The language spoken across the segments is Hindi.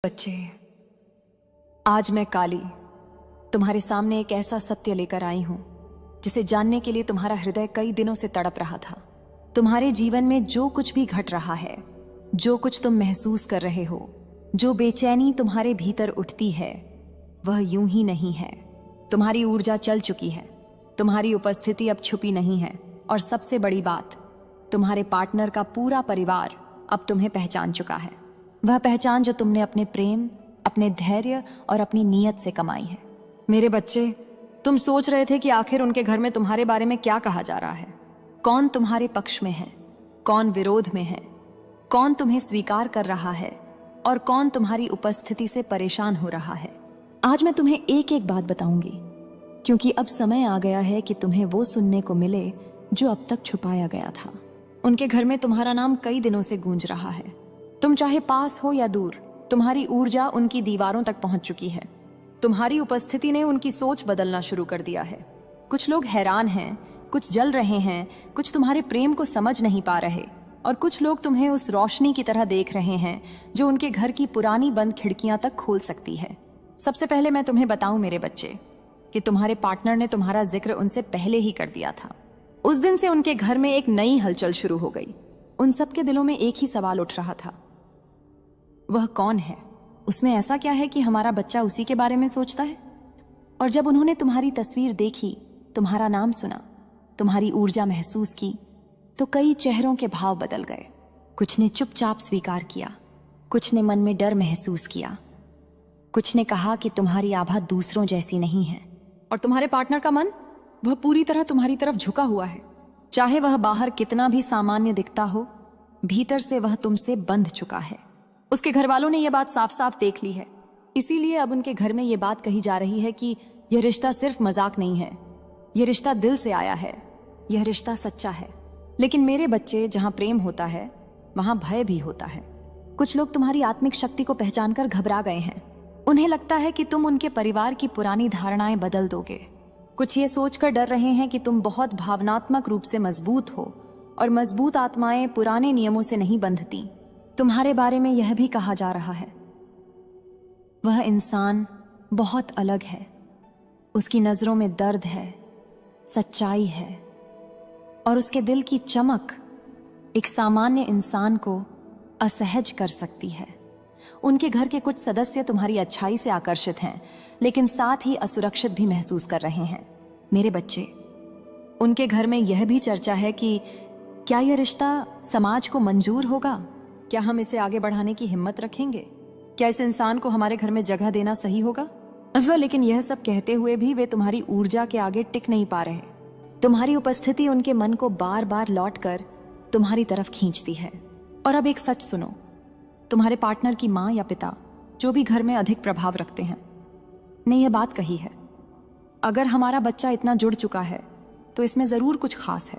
बच्चे, आज मैं काली तुम्हारे सामने एक ऐसा सत्य लेकर आई हूं जिसे जानने के लिए तुम्हारा हृदय कई दिनों से तड़प रहा था। तुम्हारे जीवन में जो कुछ भी घट रहा है, जो कुछ तुम महसूस कर रहे हो, जो बेचैनी तुम्हारे भीतर उठती है, वह यूं ही नहीं है। तुम्हारी ऊर्जा चल चुकी है, तुम्हारी उपस्थिति अब छुपी नहीं है, और सबसे बड़ी बात, तुम्हारे पार्टनर का पूरा परिवार अब तुम्हें पहचान चुका है। वह पहचान जो तुमने अपने प्रेम, अपने धैर्य और अपनी नीयत से कमाई है। मेरे बच्चे, तुम सोच रहे थे कि आखिर उनके घर में तुम्हारे बारे में क्या कहा जा रहा है, कौन तुम्हारे पक्ष में है, कौन विरोध में है, कौन तुम्हें स्वीकार कर रहा है और कौन तुम्हारी उपस्थिति से परेशान हो रहा है। आज मैं तुम्हें एक एक बात बताऊंगी, क्योंकि अब समय आ गया है कि तुम्हें वो सुनने को मिले जो अब तक छुपाया गया था। उनके घर में तुम्हारा नाम कई दिनों से गूंज रहा है। तुम चाहे पास हो या दूर, तुम्हारी ऊर्जा उनकी दीवारों तक पहुंच चुकी है। तुम्हारी उपस्थिति ने उनकी सोच बदलना शुरू कर दिया है। कुछ लोग हैरान हैं, कुछ जल रहे हैं, कुछ तुम्हारे प्रेम को समझ नहीं पा रहे, और कुछ लोग तुम्हें उस रोशनी की तरह देख रहे हैं जो उनके घर की पुरानी बंद खिड़कियां तक खोल सकती है। सबसे पहले मैं तुम्हें बताऊं मेरे बच्चे कि तुम्हारे पार्टनर ने तुम्हारा जिक्र उनसे पहले ही कर दिया था। उस दिन से उनके घर में एक नई हलचल शुरू हो गई। उन सबके दिलों में एक ही सवाल उठ रहा था, वह कौन है? उसमें ऐसा क्या है कि हमारा बच्चा उसी के बारे में सोचता है? और जब उन्होंने तुम्हारी तस्वीर देखी, तुम्हारा नाम सुना, तुम्हारी ऊर्जा महसूस की, तो कई चेहरों के भाव बदल गए। कुछ ने चुपचाप स्वीकार किया, कुछ ने मन में डर महसूस किया, कुछ ने कहा कि तुम्हारी आभा दूसरों जैसी नहीं है। और तुम्हारे पार्टनर का मन, वह पूरी तरह तुम्हारी तरफ झुका हुआ है। चाहे वह बाहर कितना भी सामान्य दिखता हो, भीतर से वह तुमसे बंध चुका है। उसके घर वालों ने यह बात साफ साफ देख ली है, इसीलिए अब उनके घर में यह बात कही जा रही है कि यह रिश्ता सिर्फ मजाक नहीं है, यह रिश्ता दिल से आया है, यह रिश्ता सच्चा है। लेकिन मेरे बच्चे, जहां प्रेम होता है वहां भय भी होता है। कुछ लोग तुम्हारी आत्मिक शक्ति को पहचानकर घबरा गए हैं। उन्हें लगता है कि तुम उनके परिवार की पुरानी धारणाएं बदल दोगे। कुछ ये सोचकर डर रहे हैं कि तुम बहुत भावनात्मक रूप से मजबूत हो, और मजबूत आत्माएं पुराने नियमों से नहीं बंधती। तुम्हारे बारे में यह भी कहा जा रहा है, वह इंसान बहुत अलग है, उसकी नजरों में दर्द है, सच्चाई है, और उसके दिल की चमक एक सामान्य इंसान को असहज कर सकती है। उनके घर के कुछ सदस्य तुम्हारी अच्छाई से आकर्षित हैं, लेकिन साथ ही असुरक्षित भी महसूस कर रहे हैं। मेरे बच्चे, उनके घर में यह भी चर्चा है कि क्या यह रिश्ता समाज को मंजूर होगा? क्या हम इसे आगे बढ़ाने की हिम्मत रखेंगे? क्या इस इंसान को हमारे घर में जगह देना सही होगा? लेकिन यह सब कहते हुए भी वे तुम्हारी ऊर्जा के आगे टिक नहीं पा रहे। तुम्हारी उपस्थिति उनके मन को बार बार लौटकर तुम्हारी तरफ खींचती है। और अब एक सच सुनो, तुम्हारे पार्टनर की माँ या पिता, जो भी घर में अधिक प्रभाव रखते हैं, ने यह बात कही है, अगर हमारा बच्चा इतना जुड़ चुका है तो इसमें जरूर कुछ खास है।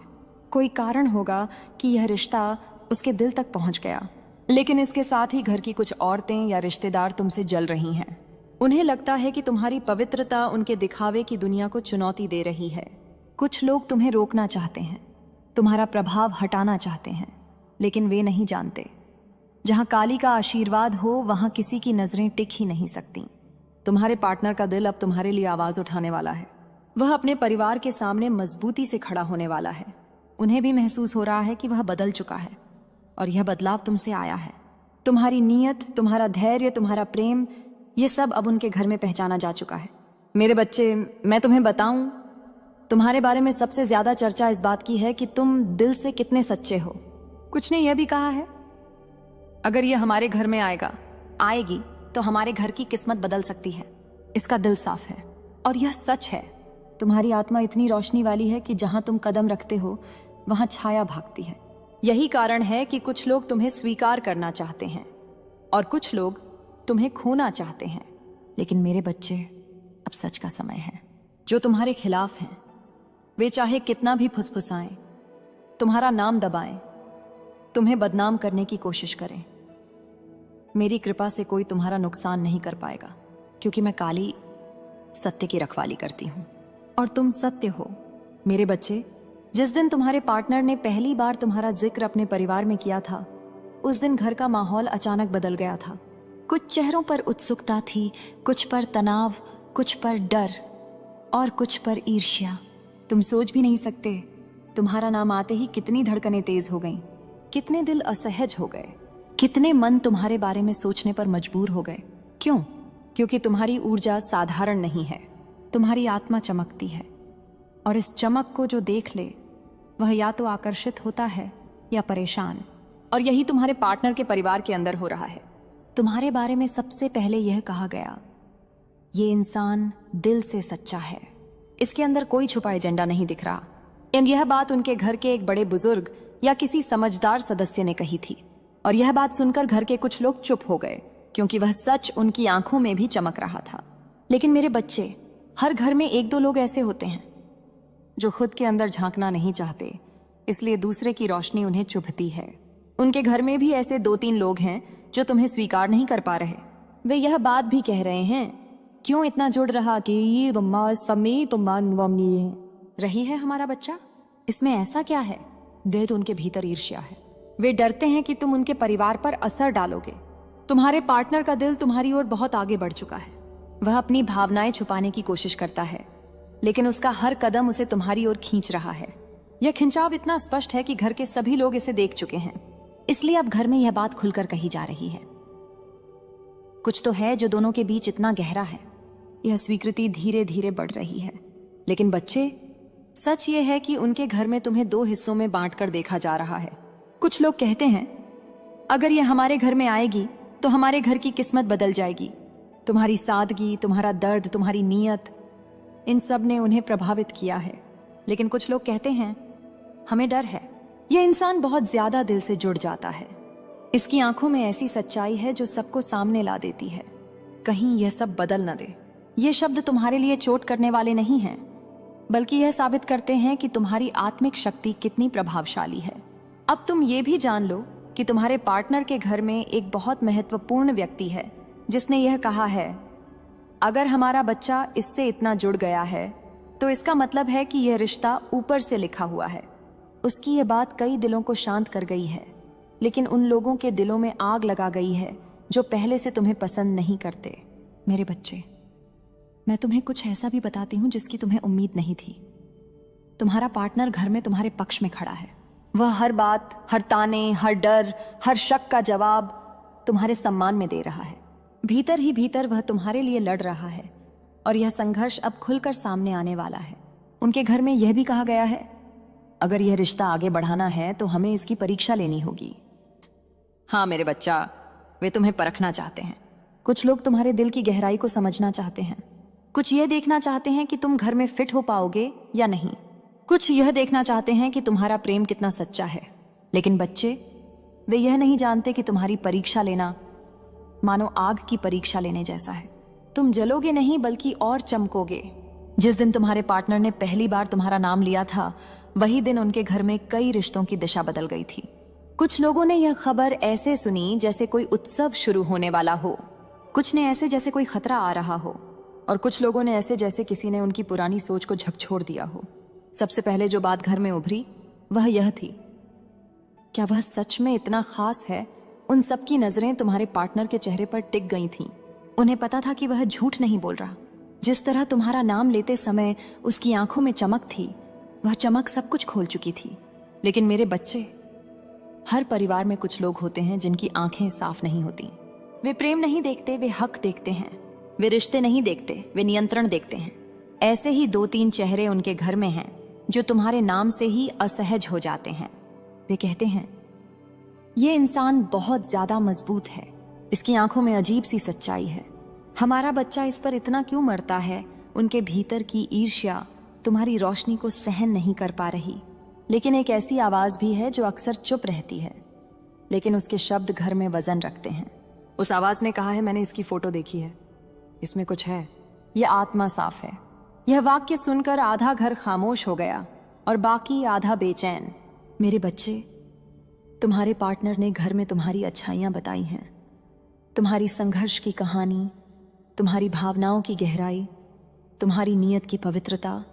कोई कारण होगा कि यह रिश्ता उसके दिल तक पहुंच गया। लेकिन इसके साथ ही घर की कुछ औरतें या रिश्तेदार तुमसे जल रही हैं। उन्हें लगता है कि तुम्हारी पवित्रता उनके दिखावे की दुनिया को चुनौती दे रही है। कुछ लोग तुम्हें रोकना चाहते हैं, तुम्हारा प्रभाव हटाना चाहते हैं, लेकिन वे नहीं जानते, जहां काली का आशीर्वाद हो वहां किसी की नजरें टिक ही नहीं सकती। तुम्हारे पार्टनर का दिल अब तुम्हारे लिए आवाज उठाने वाला है। वह अपने परिवार के सामने मजबूती से खड़ा होने वाला है। उन्हें भी महसूस हो रहा है कि वह बदल चुका है, और यह बदलाव तुमसे आया है। तुम्हारी नीयत, तुम्हारा धैर्य, तुम्हारा प्रेम, यह सब अब उनके घर में पहचाना जा चुका है। मेरे बच्चे, मैं तुम्हें बताऊं, तुम्हारे बारे में सबसे ज्यादा चर्चा इस बात की है कि तुम दिल से कितने सच्चे हो। कुछ ने यह भी कहा है, अगर यह हमारे घर में आएगी तो हमारे घर की किस्मत बदल सकती है। इसका दिल साफ है, और यह सच है। तुम्हारी आत्मा इतनी रोशनी वाली है कि जहां तुम कदम रखते हो वहां छाया भागती है। यही कारण है कि कुछ लोग तुम्हें स्वीकार करना चाहते हैं और कुछ लोग तुम्हें खोना चाहते हैं। लेकिन मेरे बच्चे, अब सच का समय है। जो तुम्हारे खिलाफ हैं, वे चाहे कितना भी फुसफुसाएं, तुम्हारा नाम दबाएं, तुम्हें बदनाम करने की कोशिश करें, मेरी कृपा से कोई तुम्हारा नुकसान नहीं कर पाएगा, क्योंकि मैं काली सत्य की रखवाली करती हूं, और तुम सत्य हो। मेरे बच्चे, जिस दिन तुम्हारे पार्टनर ने पहली बार तुम्हारा जिक्र अपने परिवार में किया था, उस दिन घर का माहौल अचानक बदल गया था। कुछ चेहरों पर उत्सुकता थी, कुछ पर तनाव, कुछ पर डर और कुछ पर ईर्ष्या। तुम सोच भी नहीं सकते, तुम्हारा नाम आते ही कितनी धड़कनें तेज हो गईं, कितने दिल असहज हो गए, कितने मन तुम्हारे बारे में सोचने पर मजबूर हो गए। क्यों? क्योंकि तुम्हारी ऊर्जा साधारण नहीं है, तुम्हारी आत्मा चमकती है, और इस चमक को जो देख ले वह या तो आकर्षित होता है या परेशान। और यही तुम्हारे पार्टनर के परिवार के अंदर हो रहा है। तुम्हारे बारे में सबसे पहले यह कहा गया, ये इंसान दिल से सच्चा है, इसके अंदर कोई छुपा एजेंडा नहीं दिख रहा। एंड यह बात उनके घर के एक बड़े बुजुर्ग या किसी समझदार सदस्य ने कही थी, और यह बात सुनकर घर के कुछ लोग चुप हो गए, क्योंकि वह सच उनकी आंखों में भी चमक रहा था। लेकिन मेरे बच्चे, हर घर में एक दो लोग ऐसे होते हैं जो खुद के अंदर झांकना नहीं चाहते, इसलिए दूसरे की रोशनी उन्हें चुभती है। उनके घर में भी ऐसे 2-3 लोग हैं जो तुम्हें स्वीकार नहीं कर पा रहे। वे यह बात भी कह रहे हैं, क्यों इतना जुड़ रहा कि ये रही है हमारा बच्चा, इसमें ऐसा क्या है? दिल तो उनके भीतर ईर्ष्या है। वे डरते हैं कि तुम उनके परिवार पर असर डालोगे। तुम्हारे पार्टनर का दिल तुम्हारी ओर बहुत आगे बढ़ चुका है। वह अपनी भावनाएं छुपाने की कोशिश करता है, लेकिन उसका हर कदम उसे तुम्हारी ओर खींच रहा है। यह खिंचाव इतना स्पष्ट है कि घर के सभी लोग इसे देख चुके हैं, इसलिए अब घर में यह बात खुलकर कही जा रही है। कुछ तो है जो दोनों के बीच इतना गहरा है। यह स्वीकृति धीरे धीरे बढ़ रही है। लेकिन बच्चे, सच यह है कि उनके घर में तुम्हें 2 हिस्सों में बांटकर देखा जा रहा है। कुछ लोग कहते हैं, अगर यह हमारे घर में आएगी तो हमारे घर की किस्मत बदल जाएगी। तुम्हारी सादगी, तुम्हारा दर्द, तुम्हारी नीयत, इन सब ने उन्हें प्रभावित किया है। लेकिन कुछ लोग कहते हैं, हमें डर है, यह इंसान बहुत ज्यादा दिल से जुड़ जाता है। इसकी आंखों में ऐसी सच्चाई है जो सबको सामने ला देती है। कहीं यह सब बदल न दे। ये शब्द तुम्हारे लिए चोट करने वाले नहीं हैं, बल्कि यह साबित करते हैं कि तुम्हारी आत्मिक शक्ति कितनी प्रभावशाली है। अब तुम ये भी जान लो कि तुम्हारे पार्टनर के घर में एक बहुत महत्वपूर्ण व्यक्ति है जिसने यह कहा है, अगर हमारा बच्चा इससे इतना जुड़ गया है तो इसका मतलब है कि यह रिश्ता ऊपर से लिखा हुआ है। उसकी यह बात कई दिलों को शांत कर गई है, लेकिन उन लोगों के दिलों में आग लगा गई है जो पहले से तुम्हें पसंद नहीं करते। मेरे बच्चे, मैं तुम्हें कुछ ऐसा भी बताती हूं जिसकी तुम्हें उम्मीद नहीं थी। तुम्हारा पार्टनर घर में तुम्हारे पक्ष में खड़ा है। वह हर बात, हर ताने, हर डर, हर शक का जवाब तुम्हारे सम्मान में दे रहा है। भीतर ही भीतर वह तुम्हारे लिए लड़ रहा है, और यह संघर्ष अब खुलकर सामने आने वाला है। उनके घर में यह भी कहा गया है, अगर यह रिश्ता आगे बढ़ाना है तो हमें इसकी परीक्षा लेनी होगी। हाँ मेरे बच्चा, वे तुम्हें परखना चाहते हैं। कुछ लोग तुम्हारे दिल की गहराई को समझना चाहते हैं। कुछ यह देखना चाहते हैं कि तुम घर में फिट हो पाओगे या नहीं। कुछ यह देखना चाहते हैं कि तुम्हारा प्रेम कितना सच्चा है। लेकिन बच्चे, वे यह नहीं जानते कि तुम्हारी परीक्षा लेना मानो आग की परीक्षा लेने जैसा है। तुम जलोगे नहीं बल्कि और चमकोगे। जिस दिन तुम्हारे पार्टनर ने पहली बार तुम्हारा नाम लिया था, वही दिन उनके घर में कई रिश्तों की दिशा बदल गई थी। कुछ लोगों ने यह खबर ऐसे सुनी जैसे कोई उत्सव शुरू होने वाला हो, कुछ ने ऐसे जैसे कोई खतरा आ रहा हो, और कुछ लोगों ने ऐसे जैसे किसी ने उनकी पुरानी सोच को झकझोर दिया हो। सबसे पहले जो बात घर में उभरी वह यह थी, क्या वह सच में इतना खास है? उन सबकी नजरें तुम्हारे पार्टनर के चेहरे पर टिक गई थीं। उन्हें पता था कि वह झूठ नहीं बोल रहा। जिस तरह तुम्हारा नाम लेते समय उसकी आंखों में चमक थी, वह चमक सब कुछ खोल चुकी थी। लेकिन मेरे बच्चे, हर परिवार में कुछ लोग होते हैं जिनकी आंखें साफ नहीं होती। वे प्रेम नहीं देखते, वे हक देखते हैं। वे रिश्ते नहीं देखते, वे नियंत्रण देखते हैं। ऐसे ही 2-3 चेहरे उनके घर में हैं जो तुम्हारे नाम से ही असहज हो जाते हैं। वे कहते हैं, ये इंसान बहुत ज्यादा मजबूत है, इसकी आंखों में अजीब सी सच्चाई है। हमारा बच्चा इस पर इतना क्यों मरता है? उनके भीतर की ईर्ष्या तुम्हारी रोशनी को सहन नहीं कर पा रही। लेकिन एक ऐसी आवाज भी है जो अक्सर चुप रहती है, लेकिन उसके शब्द घर में वजन रखते हैं। उस आवाज ने कहा है, मैंने इसकी फोटो देखी है, इसमें कुछ है, यह आत्मा साफ है। यह वाक्य सुनकर आधा घर खामोश हो गया और बाकी आधा बेचैन। मेरे बच्चे, तुम्हारे पार्टनर ने घर में तुम्हारी अच्छाइयां बताई हैं, तुम्हारी संघर्ष की कहानी, तुम्हारी भावनाओं की गहराई, तुम्हारी नीयत की पवित्रता,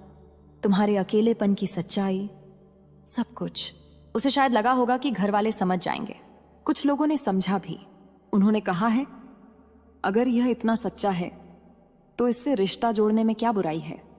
तुम्हारे अकेलेपन की सच्चाई, सब कुछ। उसे शायद लगा होगा कि घर वाले समझ जाएंगे। कुछ लोगों ने समझा भी। उन्होंने कहा है, अगर यह इतना सच्चा है तो इससे रिश्ता जोड़ने में क्या बुराई है?